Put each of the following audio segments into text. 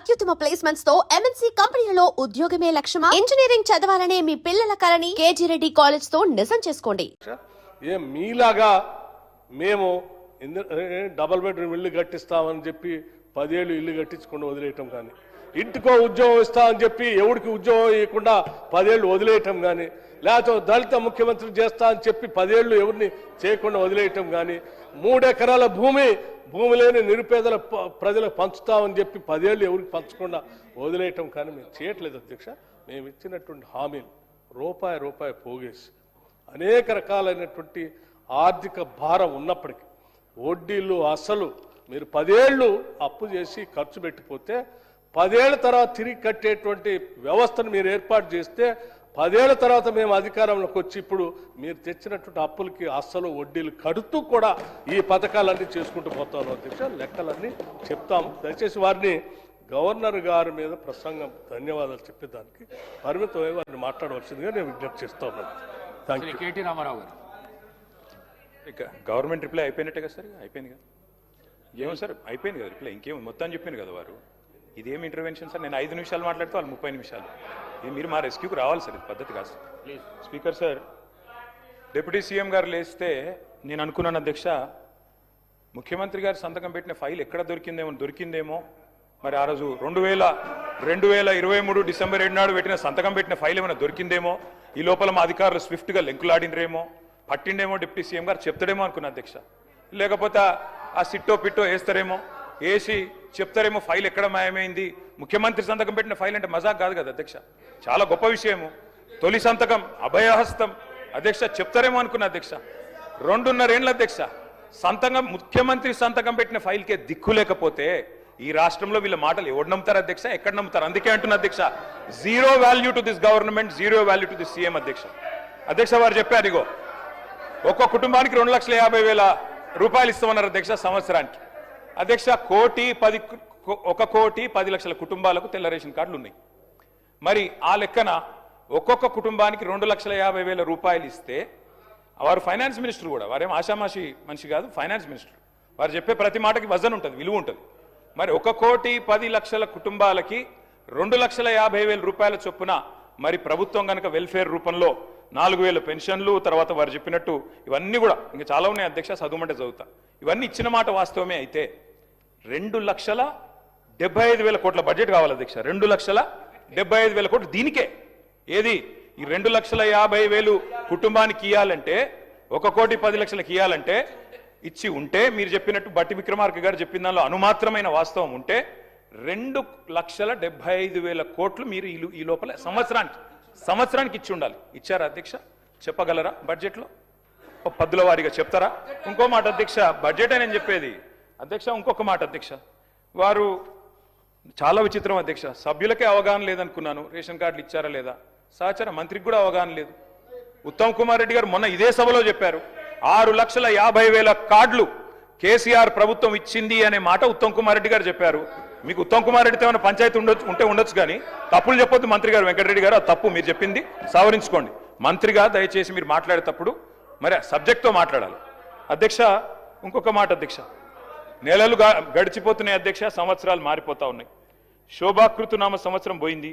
అత్యుత్తమ ప్లేస్మెంట్స్ తో ఎంఎన్సీ కంపెనీలలో ఉద్యోగమే లక్ష్యమా? ఇంజనీరింగ్ చదవాలనే మీ పిల్లల కలని కేజీ రెడ్డి కాలేజ్ తో నిజం చేసుకోండి. మీలాగా మేము డబుల్ బెడ్రూమ్ ఇల్లు కట్టిస్తామని చెప్పి 10 ఏళ్ళు ఇల్లు కట్టించకుండా వదిలేయటం కానీ, ఇంటికో ఉద్యోగం ఇస్తామని చెప్పి ఎవరికి ఉద్యోగం ఇవ్వకుండా 10 ఏళ్ళు వదిలేయటం కానీ, లేకపోతే దళిత ముఖ్యమంత్రి చేస్తా అని చెప్పి 10 ఏళ్ళు ఎవరిని చేయకుండా వదిలేయటం కానీ, 3 ఎకరాల భూమి లేని నిరుపేదల ప్రజలకు పంచుతామని చెప్పి 10 ఏళ్ళు ఎవరికి పంచకుండా వదిలేయటం కానీ మేము చేయట్లేదు అధ్యక్ష. మేము ఇచ్చినటువంటి హామీలు రూపాయి పోగేసి అనేక రకాలైనటువంటి ఆర్థిక భారం ఉన్నప్పటికీ వడ్డీలు అసలు మీరు 10 ఏళ్ళు అప్పు చేసి ఖర్చు పెట్టిపోతే 10 ఏళ్ల తర్వాత తిరిగి కట్టేటువంటి వ్యవస్థను మీరు ఏర్పాటు చేస్తే 10 ఏళ్ల తర్వాత మేము అధికారంలోకి వచ్చి ఇప్పుడు మీరు తెచ్చినటువంటి అప్పులకి అస్సలు వడ్డీలు కడుతూ కూడా ఈ పథకాలన్నీ చేసుకుంటూ పోతాను అధ్యక్ష. లెక్కలన్నీ చెప్తాము. దయచేసి వారిని గవర్నర్ గారి మీద ప్రసంగం ధన్యవాదాలు చెప్పేదానికి పరిమితమై వారిని మాట్లాడవలసిందిగా నేను విజ్ఞప్తి చేస్తా ఉన్నాను. Thank you. కేటీ రామారావు గారు. ఇక గవర్నమెంట్ రిప్లై అయిపోయినట్టే కదా సార్? అయిపోయింది కదా, ఏమో సార్ అయిపోయింది కదా రిప్లై, ఇంకేం మొత్తం చెప్పాను కదా వారు. ఇదేం ఇంటర్వెన్షన్ సార్? నేను 5 నిమిషాలు మాట్లాడితే వాళ్ళు 30 నిమిషాలు. ఇది మీరు మా రెస్క్యూకి రావాలి సార్, ఇది పద్ధతి కాదు sir. Speaker sir, deputy CM గారు లేస్తే నేను అనుకున్నాను అధ్యక్ష, ముఖ్యమంత్రి గారు సంతకం పెట్టిన ఫైల్ ఎక్కడ దొరికిందేమో మరి ఆ రోజు 2023 డిసెంబర్ 7 నాడు సంతకం పెట్టిన ఫైల్ ఏమైనా దొరికిందేమో, ఈ లోపల మా అధికారులు స్విఫ్ట్గా లెంకులాడినరేమో, పట్టిండేమో డిప్యూటీ సీఎం గారు చెప్తాడేమో అనుకున్నా అధ్యక్ష. లేకపోతే ఆ సిట్టో పిట్టో వేస్తారేమో, వేసి చెప్తారేమో ఫైల్ ఎక్కడ మాయమైంది. ముఖ్యమంత్రి సంతకం పెట్టిన ఫైల్ అంటే మజాక్ కాదు కదా అధ్యక్ష, చాలా గొప్ప విషయము. తొలి సంతకం అభయహస్తం అధ్యక్ష, చెప్తారేమో అనుకున్నా అధ్యక్ష. 2.5 ఏళ్ళ అధ్యక్ష సంతకం, ముఖ్యమంత్రి సంతకం పెట్టిన ఫైల్కే దిక్కు లేకపోతే ఈ రాష్ట్రంలో వీళ్ళ మాటలు ఎవరు నమ్ముతారు అధ్యక్ష? ఎక్కడ నమ్ముతారు? అందుకే అంటున్నా అధ్యక్ష, zero value to this government, zero value to this CM అధ్యక్ష. అధ్యక్ష వారు చెప్పారు, ఇగో ఒక్కో కుటుంబానికి 2,50,000 రూపాయలు ఇస్తామన్నారు అధ్యక్ష సంవత్సరానికి. అధ్యక్ష 1,10,00,000 కుటుంబాలకు తెల్ల రేషన్ కార్డులు ఉన్నాయి. మరి ఆ లెక్కన ఒక్కొక్క కుటుంబానికి 2,50,000 రూపాయలు ఇస్తే, వారు ఫైనాన్స్ మినిస్టర్ కూడా, వారేం ఆషామాషి మనిషి కాదు, ఫైనాన్స్ మినిస్టర్. వారు చెప్పే ప్రతి మాటకి వజన్ ఉంటుంది, విలువ ఉంటుంది. మరి 1,10,00,000 కుటుంబాలకి 2,50,000 రూపాయల చొప్పున మరి ప్రభుత్వం కనుక వెల్ఫేర్ రూపంలో 4,000 పెన్షన్లు, తర్వాత వారు చెప్పినట్టు ఇవన్నీ కూడా ఇంకా చాలా ఉన్నాయి అధ్యక్ష, చదువుమంటే చదువుతా. ఇవన్నీ ఇచ్చిన మాట వాస్తవమే అయితే 2,75,000 కోట్ల బడ్జెట్ కావాలి అధ్యక్ష. 2,75,000 కోట్లు దీనికే. ఏది ఈ 2,50,000 కుటుంబానికి ఇవ్వాలంటే, 1,10,00,000 ఇవ్వాలంటే ఇచ్చి ఉంటే, మీరు చెప్పినట్టు బట్టి విక్రమార్క గారు చెప్పిన దానిలో అనుమాత్రమైన వాస్తవం ఉంటే 2,75,000 కోట్లు మీరు ఈ లోపల సంవత్సరానికి ఇచ్చి ఉండాలి. ఇచ్చారా అధ్యక్ష? చెప్పగలరా? బడ్జెట్లో పద్దుల వారీగా చెప్తారా? ఇంకో మాట అధ్యక్ష, బడ్జెట్ అని చెప్పేది అధ్యక్ష. ఇంకొక మాట అధ్యక్ష, వారు చాలా విచిత్రం అధ్యక్ష, సభ్యులకే అవగాహన లేదనుకున్నాను రేషన్ కార్డులు ఇచ్చారా లేదా. సహచర మంత్రికి కూడా అవగాహన లేదు. ఉత్తమ్ కుమార్ రెడ్డి గారు మొన్న ఇదే సభలో చెప్పారు, 6,50,000 కార్డులు కేసీఆర్ ప్రభుత్వం ఇచ్చింది అనే మాట ఉత్తమ్ కుమార్ రెడ్డి గారు చెప్పారు. మీకు ఉత్తమ్ కుమార్ రెడ్డితో ఏమైనా పంచాయతీ ఉండొచ్చు కానీ తప్పులు చెప్పొద్దు మంత్రి గారు. వెంకటరెడ్డి గారు, ఆ తప్పు మీరు చెప్పింది సవరించుకోండి. మంత్రిగా దయచేసి మీరు మాట్లాడేటప్పుడు మరి సబ్జెక్ట్తో మాట్లాడాలి అధ్యక్ష. ఇంకొక మాట అధ్యక్ష, నెలలు గడిచిపోతున్నాయి అధ్యక్ష, సంవత్సరాలు మారిపోతా ఉన్నాయి. శోభాకృతునామ సంవత్సరం పోయింది,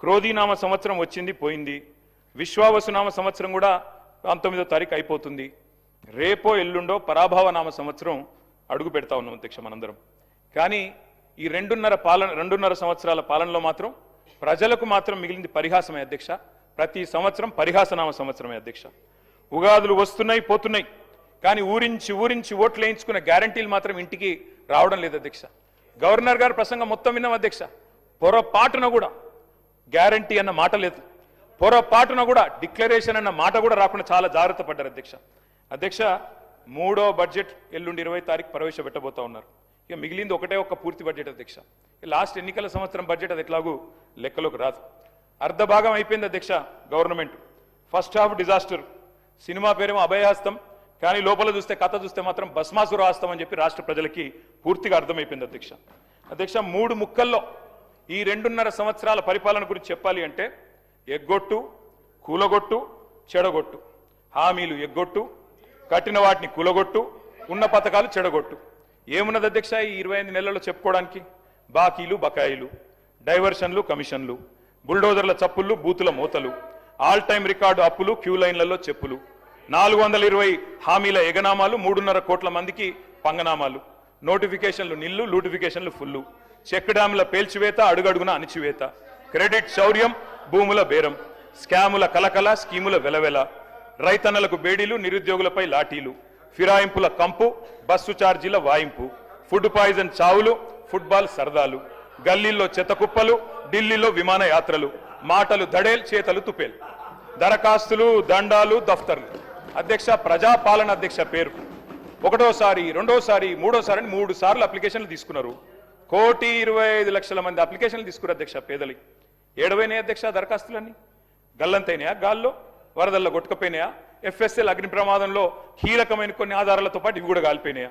క్రోధీనామ సంవత్సరం వచ్చింది పోయింది, విశ్వావసునామ సంవత్సరం కూడా 19వ తారీఖు అయిపోతుంది. రేపో ఎల్లుండో పరాభవనామ సంవత్సరం అడుగు పెడతా ఉన్నాం అధ్యక్ష మనందరం. కానీ ఈ 2.5 సంవత్సరాల పాలనలో మాత్రం ప్రజలకు మాత్రం మిగిలింది పరిహాసమే అధ్యక్ష. ప్రతి సంవత్సరం పరిహాసనామ సంవత్సరమే అధ్యక్ష. ఉగాదులు వస్తున్నాయి పోతున్నాయి, కానీ ఊరించి ఓట్లు వేయించుకున్న గ్యారంటీలు మాత్రం ఇంటికి రావడం లేదు అధ్యక్ష. గవర్నర్ గారు ప్రసంగం మొత్తం విన్నాం అధ్యక్ష, పొరపాటున కూడా గ్యారంటీ అన్న మాట లేదు, పొరపాటున కూడా డిక్లరేషన్ అన్న మాట కూడా రాకుండా చాలా జాగ్రత్త పడ్డారు అధ్యక్ష. అధ్యక్ష 3వ బడ్జెట్ ఎల్లుండి 20వ తారీఖు ప్రవేశపెట్టబోతా ఉన్నారు. ఇక మిగిలింది ఒక్క పూర్తి బడ్జెట్ అధ్యక్ష. లాస్ట్ ఎన్నికల సంవత్సరం బడ్జెట్ అది ఎట్లాగూ లెక్కలోకి రాదు. అర్ధ భాగం అయిపోయింది అధ్యక్ష government. First half disaster, cinema పేరేమో అభయహస్తం, కానీ లోపల చూస్తే కథ చూస్తే మాత్రం భస్మాసుర హస్తం అని చెప్పి రాష్ట్ర ప్రజలకి పూర్తిగా అర్థమైపోయింది అధ్యక్ష. అధ్యక్ష 3 ముక్కల్లో ఈ 2.5 సంవత్సరాల పరిపాలన గురించి చెప్పాలి అంటే, ఎగ్గొట్టు, కూలగొట్టు, చెడగొట్టు. హామీలు ఎగ్గొట్టు, కట్టిన వాటిని కూలగొట్టు, ఉన్న పథకాలు చెడగొట్టు. ఏమున్నది అధ్యక్ష ఈ 25 నెలల్లో చెప్పుకోవడానికి? బాకీలు బకాయిలు, డైవర్షన్లు కమిషన్లు, బుల్డోజర్ల చప్పుళ్ళు బూతుల మూతలు, ఆల్ టైం రికార్డు అప్పులు, క్యూ లైన్లలో చెప్పులు, 420 హామీల ఎగనామాలు, 3.5 కోట్ల మందికి పంగనామాలు, నోటిఫికేషన్లు నిల్లు, లూటిఫికేషన్లు ఫుల్లు, చెక్ డ్యాముల పేల్చివేత, అడుగడుగున అణిచివేత, క్రెడిట్ శౌర్యం, భూముల బేరం, స్కాముల కలకల, స్కీముల వెలవెల, రైతన్నలకు బేడీలు, నిరుద్యోగులపై లాఠీలు, ఫిరాయింపుల కంపు, బస్సు ఛార్జీల వాయింపు, ఫుడ్ పాయిజన్ చావులు, ఫుట్బాల్ సరదాలు, గల్లీల్లో చెత్తకుప్పలు, ఢిల్లీలో విమానయాత్రలు, మాటలు దడేల్, చేతలు తుపేల్, దరఖాస్తులు, దండాలు, దఫ్తర్లు. అధ్యక్ష, ప్రజాపాలన అధ్యక్ష పేరు. ఒకటోసారి, రెండోసారి, మూడోసారి అని 3 సార్లు అప్లికేషన్లు తీసుకున్నారు. 1,25,00,000 మంది అప్లికేషన్లు తీసుకున్నారు అధ్యక్ష. పేదలి ఏడవైనాయి అధ్యక్ష దరఖాస్తులన్నీ. గల్లంతైనాయా, గాల్లో వరదల్లో కొట్టుకపోయినాయా, FSL అగ్ని ప్రమాదంలో కీలకమైన కొన్ని ఆధారాలతో పాటు ఇవి కూడా కాలిపోయినాయా?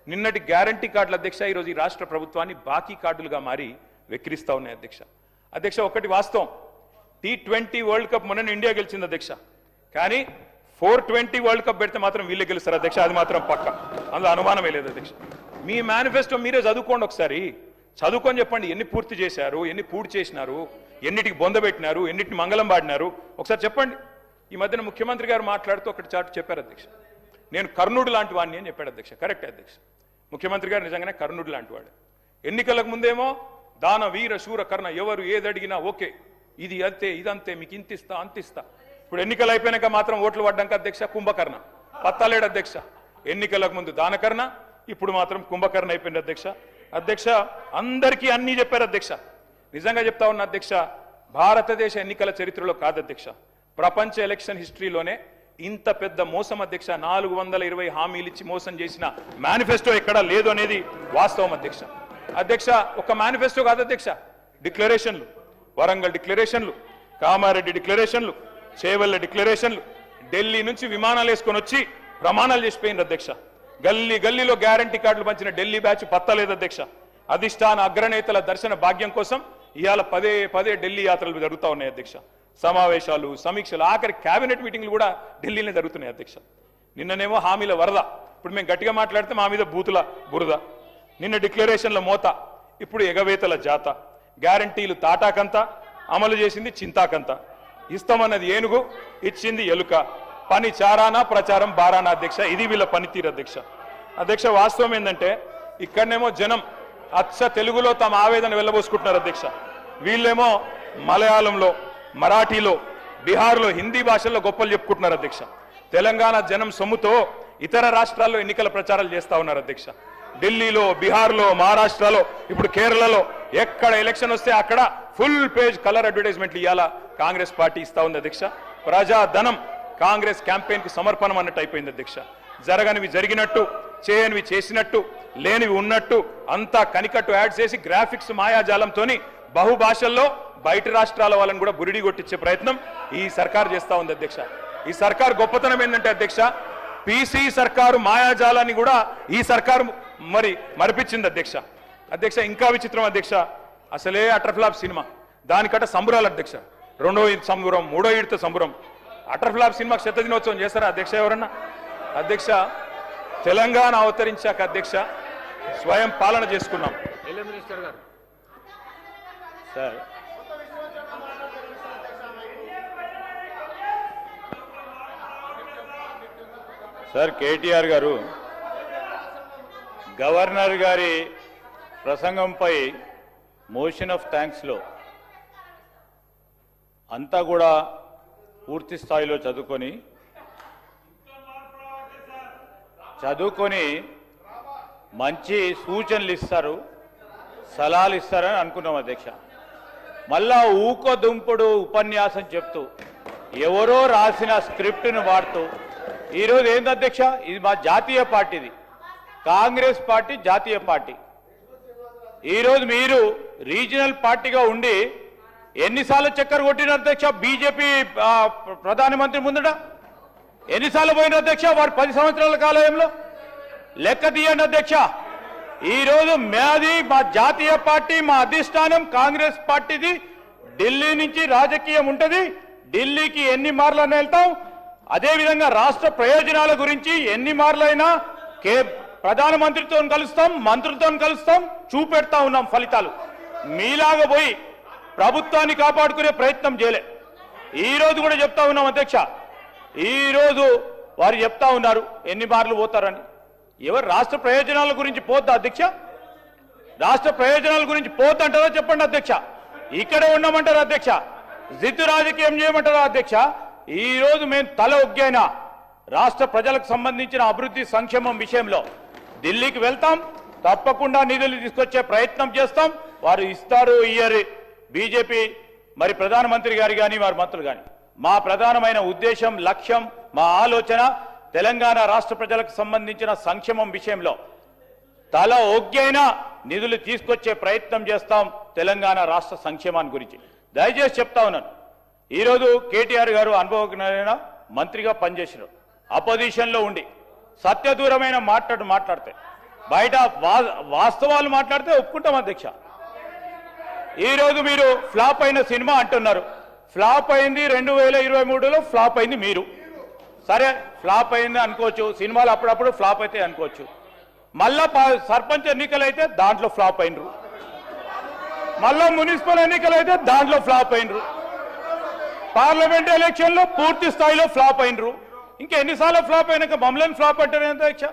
నిన్నటి గ్యారంటీ కార్డుల అధ్యక్ష ఈరోజు ఈ రాష్ట్ర ప్రభుత్వాన్ని బాకీ కార్డులుగా మారి వెక్కిరిస్తా ఉన్నాయి అధ్యక్ష. అధ్యక్ష, ఒకటి వాస్తవం, T20 వరల్డ్ కప్ మొన్న ఇండియా గెలిచింది అధ్యక్ష. కానీ 420 వరల్డ్ కప్ పెడితే మాత్రం వీళ్ళే గెలుస్తారు అధ్యక్ష. అది మాత్రం పక్క, అందులో అనుమానమే లేదు అధ్యక్ష. మీ మేనిఫెస్టో మీరే చదువుకోండి ఒకసారి. చదువుకొని చెప్పండి, ఎన్ని పూర్తి చేశారు, ఎన్ని పూర్తి చేసినారు, ఎన్నిటికి బొందబెట్టినారు, ఎన్నిటిని మంగళం పాడినారు, ఒకసారి చెప్పండి. ఈ మధ్యన ముఖ్యమంత్రి గారు మాట్లాడుతూ ఒకటి చాటు చెప్పారు అధ్యక్ష, నేను కర్ణుడు లాంటి వాడిని అని చెప్పాడు అధ్యక్ష. కరెక్ట్ అధ్యక్ష, ముఖ్యమంత్రి గారు నిజంగానే కర్ణుడు లాంటి వాడు. ఎన్నికలకు ముందేమో దాన వీర శూర కర్ణ, ఎవరు ఏదడిగినా ఓకే, ఇది అంతే ఇదంతే, మీకు ఇంతిస్తా అంతిస్తా. ఇప్పుడు ఎన్నికలు అయిపోయినాక మాత్రం ఓట్లు పడ్డాక అధ్యక్ష కుంభకర్ణ, పత్తాలేడు అధ్యక్ష. ఎన్నికలకు ముందు దానకర్ణ, ఇప్పుడు మాత్రం కుంభకర్ణ అయిపోయింది అధ్యక్ష. అధ్యక్ష, అందరికీ అన్నీ చెప్పారు అధ్యక్ష. నిజంగా చెప్తా ఉన్న అధ్యక్ష, భారతదేశ ఎన్నికల చరిత్రలో కాదు అధ్యక్ష, ప్రపంచ ఎలక్షన్ హిస్టరీలోనే ఇంత పెద్ద మోసం అధ్యక్ష. 420 హామీలు ఇచ్చి మోసం చేసిన మేనిఫెస్టో ఎక్కడా లేదు అనేది వాస్తవం అధ్యక్ష. అధ్యక్ష, ఒక మేనిఫెస్టో కాదు అధ్యక్ష, డిక్లరేషన్లు, వరంగల్ డిక్లరేషన్లు, కామారెడ్డి డిక్లరేషన్లు, చేవెళ్ల డిక్లరేషన్లు, ఢిల్లీ నుంచి విమానాలు వేసుకొని వచ్చి ప్రమాణాలు చేసిపోయింది అధ్యక్ష. గల్లీ గల్లీలో గ్యారంటీ కార్డులు పంచిన ఢిల్లీ బ్యాచ్ పత్తలేదు అధ్యక్ష. అధిష్టాన అగ్రనేతల దర్శన భాగ్యం కోసం ఇవాళ పదే ఢిల్లీ యాత్రలు జరుగుతూ ఉన్నాయి అధ్యక్ష. సమావేశాలు, సమీక్షలు, ఆఖరి కేబినెట్ మీటింగ్లు కూడా ఢిల్లీనే జరుగుతున్నాయి అధ్యక్ష. నిన్ననేమో హామీల వరద, ఇప్పుడు మేము గట్టిగా మాట్లాడితే మా మీద బూతుల బురద. నిన్న డిక్లరేషన్ల మోత, ఇప్పుడు ఎగవేతల జాత. గ్యారంటీలు తాటాకంత, అమలు చేసింది చింతాకంత. ఇస్తామన్నది ఏనుగు, ఇచ్చింది ఎలుక. పని చారానా, ప్రచారం బారానా అధ్యక్ష. ఇది వీళ్ళ పనితీరు అధ్యక్ష. అధ్యక్ష, వాస్తవం ఏంటంటే ఇక్కడనేమో జనం అచ్చ తెలుగులో తమ ఆవేదన వెళ్ళబోసుకుంటున్నారు అధ్యక్ష. వీళ్ళేమో మలయాళంలో, మరాఠీలో, బీహార్లో, హిందీ భాషల్లో గొప్పలు చెప్పుకుంటున్నారు అధ్యక్ష. తెలంగాణ జనం సొమ్ముతో ఇతర రాష్ట్రాల్లో ఎన్నికల ప్రచారాలు చేస్తా ఉన్నారు అధ్యక్ష. ఢిల్లీలో, బీహార్లో, మహారాష్ట్రలో, ఇప్పుడు కేరళలో ఎక్కడ ఎలక్షన్ వస్తే అక్కడ ఫుల్ పేజ్ కలర్ అడ్వర్టైజ్మెంట్లు ఇవాళ కాంగ్రెస్ పార్టీ ఇస్తా ఉంది అధ్యక్ష. ప్రజాధనం కాంగ్రెస్ క్యాంపెయిన్ కు సమర్పణం అన్నట్టు అయిపోయింది అధ్యక్ష. జరగనివి జరిగినట్టు, చేయనివి చేసినట్టు, లేనివి ఉన్నట్టు అంతా కనికట్టు యాడ్ చేసి గ్రాఫిక్స్ మాయాజాలంతోని బహుభాషల్లో బయట రాష్ట్రాల వాళ్ళని కూడా బురిడి కొట్టించే ప్రయత్నం ఈ సర్కార్ చేస్తా ఉంది అధ్యక్ష. ఈ సర్కార్ గొప్పతనం ఏంటంటే అధ్యక్ష, పీసీ సర్కారు మాయాజాలాన్ని కూడా ఈ సర్కారు మరిపించింది అధ్యక్ష. అధ్యక్ష, ఇంకా విచిత్రం అధ్యక్ష, అసలే అటర్ఫ్లాప్ సినిమా, దానికట సంబురాలు అధ్యక్ష. 2వ ఈద్ సంబురం, 3వ ఈడ్తో సంబురం. అటర్ఫ్లాప్ సినిమాకి 100వ దినోత్సవం చేస్తారా అధ్యక్ష ఎవరన్నా? అధ్యక్ష, తెలంగాణ అవతరించాక అధ్యక్ష స్వయం పాలన చేసుకున్నాం. సార్, సార్ కేటీఆర్ గారు గవర్నర్ గారి ప్రసంగంపై మోషన్ ఆఫ్ థ్యాంక్స్లో అంతా కూడా పూర్తి స్థాయిలో చదువుకొని మంచి సూచనలు ఇస్తారు, సలహాలు ఇస్తారని అనుకున్నాం అధ్యక్ష. మళ్ళా ఊకదుంపుడు ఉపన్యాసం చెప్తూ ఎవరో రాసిన స్క్రిప్ట్ను వాడుతూ ఈరోజు ఏంది అధ్యక్ష, ఇది మా జాతీయ పార్టీది, కాంగ్రెస్ పార్టీ జాతీయ పార్టీ. ఈరోజు మీరు రీజనల్ పార్టీగా ఉండి ఎన్నిసార్లు చక్కర కొట్టిన అధ్యక్ష బీజేపీ ప్రధానమంత్రి ముందట? ఎన్నిసార్లు పోయిన అధ్యక్ష వారు 10 సంవత్సరాల కాలంలో? లెక్క తీయండి అధ్యక్ష. ఈరోజు మాది, మా జాతీయ పార్టీ, మా అధిష్టానం కాంగ్రెస్ పార్టీది. ఢిల్లీ నుంచి రాజకీయం ఉంటుంది, ఢిల్లీకి ఎన్ని మార్లైనా వెళ్తాం. అదేవిధంగా రాష్ట్ర ప్రయోజనాల గురించి ఎన్ని మార్లైనా ప్రధానమంత్రితో కలుస్తాం, మంత్రులతో కలుస్తాం, చూపెడతా ఉన్నాం ఫలితాలు. మీలాగా పోయి ప్రభుత్వాన్ని కాపాడుకునే ప్రయత్నం చేయలే. ఈ రోజు కూడా చెప్తా ఉన్నాం అధ్యక్ష, ఈ రోజు వారు చెప్తా ఉన్నారు ఎన్ని మార్లు పోతారని. ఎవరు రాష్ట్ర ప్రయోజనాల గురించి పోద్దా అధ్యక్ష? రాష్ట్ర ప్రయోజనాల గురించి పోద్దంటారా చెప్పండి అధ్యక్ష? ఇక్కడే ఉన్నామంటారా అధ్యక్ష? జిద్దు రాజకీయం చేయమంటారా అధ్యక్ష? ఈ రోజు మేము తల ఒగ్గైనా రాష్ట్ర ప్రజలకు సంబంధించిన అభివృద్ధి సంక్షేమం విషయంలో ఢిల్లీకి వెళ్తాం, తప్పకుండా నిధులు తీసుకొచ్చే ప్రయత్నం చేస్తాం. వారు ఇస్తారు ఇయ్యరు, బీజేపీ మరి ప్రధానమంత్రి గారు కానీ వారి మంత్రులు కానీ. మా ప్రధానమైన ఉద్దేశం, లక్ష్యం, మా ఆలోచన తెలంగాణ రాష్ట్ర ప్రజలకు సంబంధించిన సంక్షేమం విషయంలో తల ఒగ్గైనా నిధులు తీసుకొచ్చే ప్రయత్నం చేస్తాం తెలంగాణ రాష్ట్ర సంక్షేమాన్ని గురించి. దయచేసి చెప్తా ఉన్నాను, ఈరోజు కేటీఆర్ గారు అనుభవజ్ఞులైన మంత్రిగా పనిచేసినారు. అపోజిషన్లో ఉండి సత్యదూరమైన మాట్లాడితే బయట వాస్తవాలు మాట్లాడితే ఒప్పుకుంటాం అధ్యక్ష. ఈరోజు మీరు ఫ్లాప్ అయిన సినిమా అంటున్నారు. ఫ్లాప్ అయింది 2023లో, ఫ్లాప్ అయింది మీరు. సరే ఫ్లాప్ అయింది అనుకోవచ్చు, సినిమాలు అప్పుడప్పుడు ఫ్లాప్ అయితే అనుకోవచ్చు. మళ్ళా సర్పంచ్ ఎన్నికలు అయితే దాంట్లో ఫ్లాప్ అయినరు, మళ్ళా మున్సిపల్ ఎన్నికలు అయితే దాంట్లో ఫ్లాప్ అయినరు, పార్లమెంట్ ఎలక్షన్లో పూర్తి స్థాయిలో ఫ్లాప్ అయినరు. ఇంకా ఎన్నిసార్లు ఫ్లాప్ అయినాక మమ్మల్ని ఫ్లాప్ అంటారు అధ్యక్ష?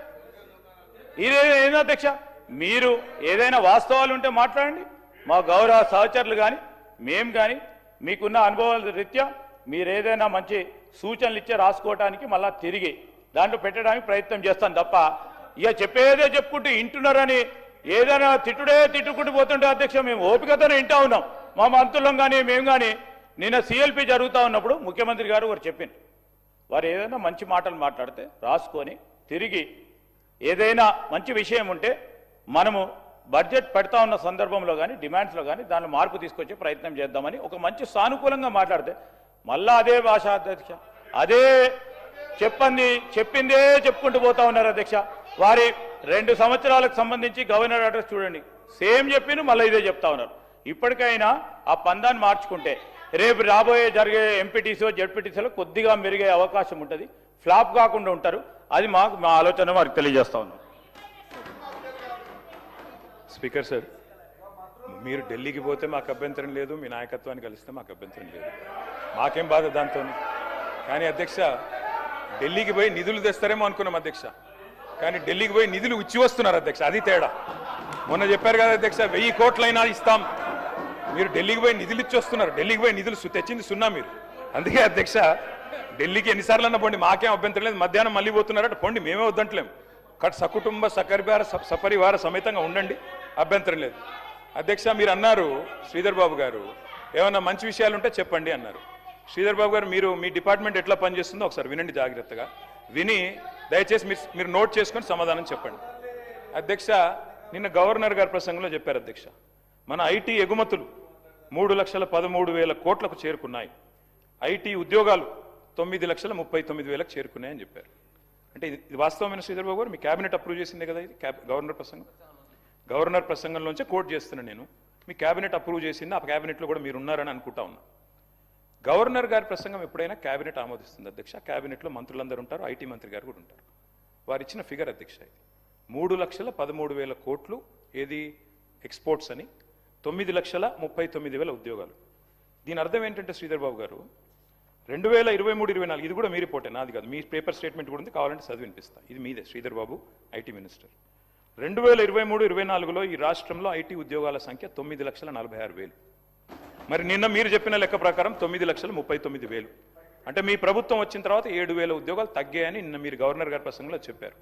ఏంది అధ్యక్ష? మీరు ఏదైనా వాస్తవాలు ఉంటే మాట్లాడండి. మా గౌరవ సహచరులు కానీ మేము కానీ మీకున్న అనుభవాల రీత్యా మీరు ఏదైనా మంచి సూచనలు ఇచ్చే రాసుకోవడానికి మళ్ళా తిరిగి దాంట్లో పెట్టడానికి ప్రయత్నం చేస్తాను తప్ప ఇక చెప్పేదే చెప్పుకుంటూ ఇంటున్నారని ఏదైనా తిట్టుకుంటూ పోతుంటే అధ్యక్ష మేము ఓపికతోనే వింటా ఉన్నాం. మా మంత్రులం కానీ మేము కానీ నిన్న సిఎల్పి జరుగుతూ ఉన్నప్పుడు ముఖ్యమంత్రి గారు వారు చెప్పింది, వారు ఏదైనా మంచి మాటలు మాట్లాడితే రాసుకొని తిరిగి ఏదైనా మంచి విషయం ఉంటే మనము బడ్జెట్ పెడతా ఉన్న సందర్భంలో కానీ డిమాండ్స్లో కానీ దానిలో మార్పు తీసుకొచ్చే ప్రయత్నం చేద్దామని ఒక మంచి సానుకూలంగా మాట్లాడితే మళ్ళా అదే భాష అధ్యక్ష, అదే చెప్పిందే చెప్పుకుంటూ పోతా ఉన్నారు అధ్యక్ష. వారి 2 సంవత్సరాలకు సంబంధించి గవర్నర్ అడ్రస్ చూడండి, సేమ్ చెప్పిన మళ్ళీ ఇదే చెప్తా ఉన్నారు. ఇప్పటికైనా ఆ పందాన్ని మార్చుకుంటే రేపు రాబోయే జరిగే ఎంపీటీసీలో జెడ్పీటీసీలో కొద్దిగా మెరుగే అవకాశం ఉంటుంది, ఫ్లాప్ కాకుండా ఉంటారు. అది మా ఆలోచన వారికి తెలియజేస్తా ఉన్నాం. స్పీకర్ సార్, మీరు ఢిల్లీకి పోతే మాకు అభ్యంతరం లేదు, మీ నాయకత్వాన్ని కలిస్తే మాకు అభ్యంతరం లేదు, మాకేం బాధ దాంతో. కానీ అధ్యక్ష, ఢిల్లీకి పోయి నిధులు తెస్తారేమో అనుకున్నాం అధ్యక్ష, కానీ ఢిల్లీకి పోయి నిధులు ఇచ్చి వస్తున్నారు అధ్యక్ష, అది తేడా. మొన్న చెప్పారు కదా అధ్యక్ష, 1000 కోట్లైనా ఇస్తాం, మీరు ఢిల్లీకి పోయి నిధులు ఇచ్చి వస్తున్నారు. ఢిల్లీకి పోయి నిధులు తెచ్చింది సున్నా మీరు. అందుకే అధ్యక్ష, ఢిల్లీకి ఎన్నిసార్లు అన్న పోండి, మాకేం అభ్యంతరం లేదు. మధ్యాహ్నం మళ్ళీ పోతున్నారట, పోండి, మేమే వద్దంటలేము. సకుటుంబ సపరివార సమేతంగా ఉండండి, అభ్యంతరం లేదు. అధ్యక్ష, మీరు అన్నారు శ్రీధర్ బాబు గారు ఏమన్నా మంచి విషయాలు ఉంటే చెప్పండి అన్నారు. శ్రీధర్ బాబు గారు, మీరు మీ డిపార్ట్మెంట్ ఎట్లా పనిచేస్తుందో ఒకసారి వినండి జాగ్రత్తగా. విని దయచేసి మీరు నోట్ చేసుకొని సమాధానం చెప్పండి. అధ్యక్ష, నిన్న గవర్నర్ గారి ప్రసంగంలో చెప్పారు అధ్యక్ష, మన ఐటీ ఎగుమతులు 3,13,000 కోట్లకు చేరుకున్నాయి, ఐటీ ఉద్యోగాలు 9,39,000 చేరుకున్నాయని చెప్పారు. అంటే ఇది వాస్తవమైన శ్రీధర్ బాబు గారు? మీ క్యాబినెట్ అప్రూవ్ చేసిందే కదా ఇది గవర్నర్ ప్రసంగం? గవర్నర్ ప్రసంగంలోంచే కోట్ చేస్తున్నాను నేను. మీ క్యాబినెట్ అప్రూవ్ చేసింది, ఆ క్యాబినెట్లో కూడా మీరు ఉన్నారని అనుకుంటా ఉన్నా. గవర్నర్ గారి ప్రసంగం ఎప్పుడైనా క్యాబినెట్ ఆమోదిస్తుంది అధ్యక్ష. క్యాబినెట్లో మంత్రులందరూ ఉంటారు, ఐటీ మంత్రి గారు కూడా ఉంటారు. వారు ఇచ్చిన ఫిగర్ అధ్యక్ష, ఇది 3,13,000 కోట్లు ఏది ఎక్స్పోర్ట్స్ అని, 9,39,000 ఉద్యోగాలు. దీని అర్థం ఏంటంటే శ్రీధర్ బాబు గారు, 2023-24 ఇది కూడా మీ రిపోర్టే, నాది కాదు, మీ పేపర్ స్టేట్మెంట్ కూడా ఉంది, కావాలంటే చదివి వినిపిస్తా. ఇది మీదే శ్రీధర్ బాబు, ఐటీ మినిస్టర్. 2023-24లో ఈ రాష్ట్రంలో ఐటీ ఉద్యోగాల సంఖ్య 9,46,000. మరి నిన్న మీరు చెప్పిన లెక్క ప్రకారం 9,39,000. అంటే మీ ప్రభుత్వం వచ్చిన తర్వాత 7,000 ఉద్యోగాలు తగ్గాయని నిన్న మీరు గవర్నర్ గారి ప్రసంగంలో చెప్పారు.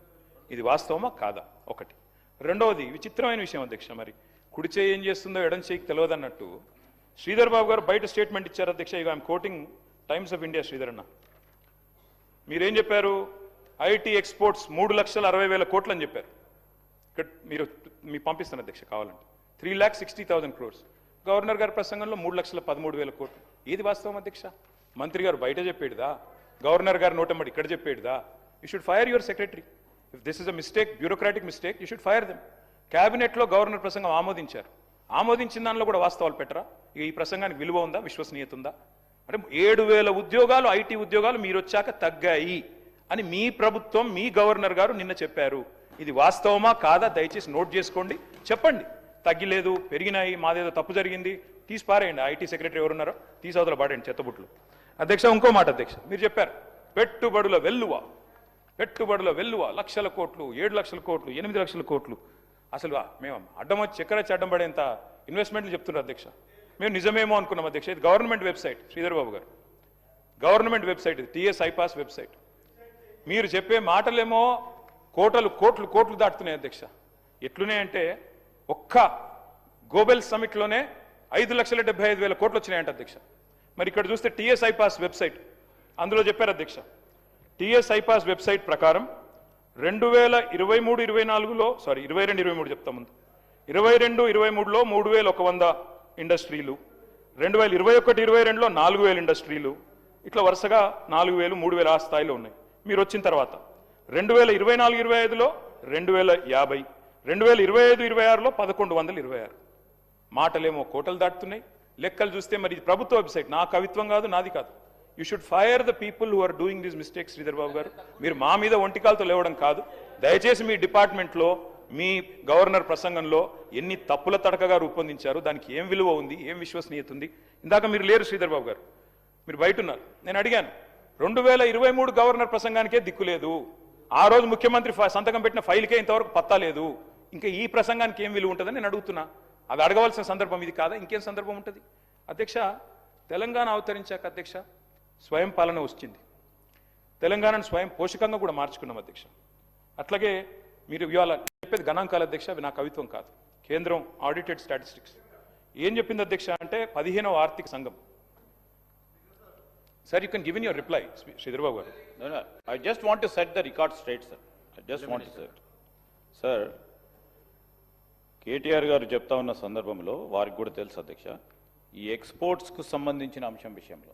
ఇది వాస్తవమా కాదా? ఒకటి. రెండవది విచిత్రమైన విషయం అధ్యక్ష, మరి కుడి చేయి ఏం చేస్తుందో ఎడం చేయికి తెలియదన్నట్టు శ్రీధర్ బాబు గారు బయట స్టేట్మెంట్ ఇచ్చారు అధ్యక్ష. ఇక I'm quoting times of India. Sridhar అన్న, మీరేం చెప్పారు? ఐటీ ఎక్స్పోర్ట్స్ 3,60,000 కోట్లు అని చెప్పారు. ఇక్కడ మీ పంపిస్తాను అధ్యక్ష కావాలంటే, 3,60,000 crores. గవర్నర్ గారి ప్రసంగంలో 3,13,000 కోట్లు. ఏది వాస్తవం అధ్యక్ష? మంత్రి గారు బయట చెప్పేడుదా, గవర్నర్ గారు నోటమ్మడి ఇక్కడ చెప్పేడుదా? You should fire your secretary. If this is a mistake, bureaucratic mistake, you should fire them. క్యాబినెట్లో గవర్నర్ ప్రసంగం ఆమోదించారు, ఆమోదించిన దానిలో కూడా వాస్తవాలు పెట్టరా? ఇక ఈ ప్రసంగానికి విలువ ఉందా, విశ్వసనీయత ఉందా? అంటే 7,000 ఉద్యోగాలు, ఐటీ ఉద్యోగాలు మీరు వచ్చాక తగ్గాయి అని మీ ప్రభుత్వం, మీ గవర్నర్ గారు నిన్న చెప్పారు. ఇది వాస్తవమా కాదా దయచేసి నోట్ చేసుకోండి, చెప్పండి. తగ్గిలేదు, పెరిగినాయి, మాదేదో తప్పు జరిగింది, తీసి పారేయండి. ఐటీ సెక్రటరీ ఎవరున్నారో తీసి అవతల పాడేయండి చెత్తబుట్లు. అధ్యక్ష, ఇంకో మాట అధ్యక్ష, మీరు చెప్పారు పెట్టుబడుల వెల్లువ, పెట్టుబడుల వెల్లువ, లక్షల కోట్లు, 7 లక్షల కోట్లు, 8 లక్షల కోట్లు. అసలు మేము అడ్డం వచ్చి చక్కెరచ్చి అడ్డం పడేంత ఇన్వెస్ట్మెంట్లు చెప్తున్నారు అధ్యక్ష. మేము నిజమేమో అనుకున్నాం అధ్యక్ష. ఇది గవర్నమెంట్ వెబ్సైట్, శ్రీధర్ బాబు గారు, గవర్నమెంట్ వెబ్సైట్, ఇది టీఎస్ ఐపాస్ వెబ్సైట్. మీరు చెప్పే మాటలేమో కోటలు కోట్లు కోట్లు దాటుతున్నాయి అధ్యక్ష. ఎట్లున్నాయంటే ఒక్క గోబెల్ సమిట్లోనే 5,75,000 కోట్లు వచ్చినాయంట అధ్యక్ష. మరి ఇక్కడ చూస్తే టీఎస్ ఐపాస్ వెబ్సైట్, అందులో చెప్పారు అధ్యక్ష, టీఎస్ ఐపాస్ వెబ్సైట్ ప్రకారం 2023-24లో, సారీ 22-23 చెప్తా ముందు, 22-23లో 3,100 ఇండస్ట్రీలు, 2021-22లో 4,000 ఇండస్ట్రీలు, ఇట్లా వరుసగా 4,000, 3,000 ఆ స్థాయిలో ఉన్నాయి. మీరు వచ్చిన తర్వాత 2024-25లో 2,050, 2025-26లో 1,126. మాటలేమో కోటలు దాటుతున్నాయి, లెక్కలు చూస్తే మరి ఇది ప్రభుత్వ వెబ్సైట్, నా కవిత్వం కాదు, నాది కాదు. You should fire the people who are doing these mistakes. Sridhar Babu గారు, మీరు మా మీద ఒంటికాలతో లేవడం కాదు. దయచేసి మీ డిపార్ట్మెంట్లో మీ గవర్నర్ ప్రసంగంలో ఎన్ని తప్పుల తడకగా రూపొందించారు, దానికి ఏం విలువ ఉంది, ఏం విశ్వసనీయత ఉంది. ఇందాక మీరు లేరు శ్రీధర్ బాబు గారు, మీరు బయట ఉన్నారు. నేను అడిగాను, 2023 గవర్నర్ ప్రసంగానికే దిక్కు లేదు, ఆ రోజు ముఖ్యమంత్రి సంతకం పెట్టిన ఫైల్కే ఇంతవరకు పత్తా లేదు, ఇంకా ఈ ప్రసంగానికి ఏం విలువ ఉంటుందని నేను అడుగుతున్నా. అది అడగవలసిన సందర్భం ఇది కాదా? ఇంకేం సందర్భం ఉంటుంది? అధ్యక్ష, తెలంగాణ అవతరించాక అధ్యక్ష స్వయం పాలన వచ్చింది, తెలంగాణను స్వయం పోషకంగా కూడా మార్చుకున్నాం అధ్యక్ష. అట్లాగే మీరు ఇవాళ చెప్పేది గణాంకాలు అధ్యక్ష, అవి నా కవిత్వం కాదు. కేంద్రం ఆడిటెడ్ స్టాటిస్టిక్స్ ఏం చెప్పింది అధ్యక్ష అంటే 15వ ఆర్థిక సంఘం. Sir, you can give in your reply Sridhar Babu గారు. I just want to set the record straight, sir. I just want to set. Sir, KTR గారు చెప్తా ఉన్న సందర్భంలో వారికి కూడా తెలుసు అధ్యక్ష, ఈ ఎక్స్పోర్ట్స్కు సంబంధించిన అంశం విషయంలో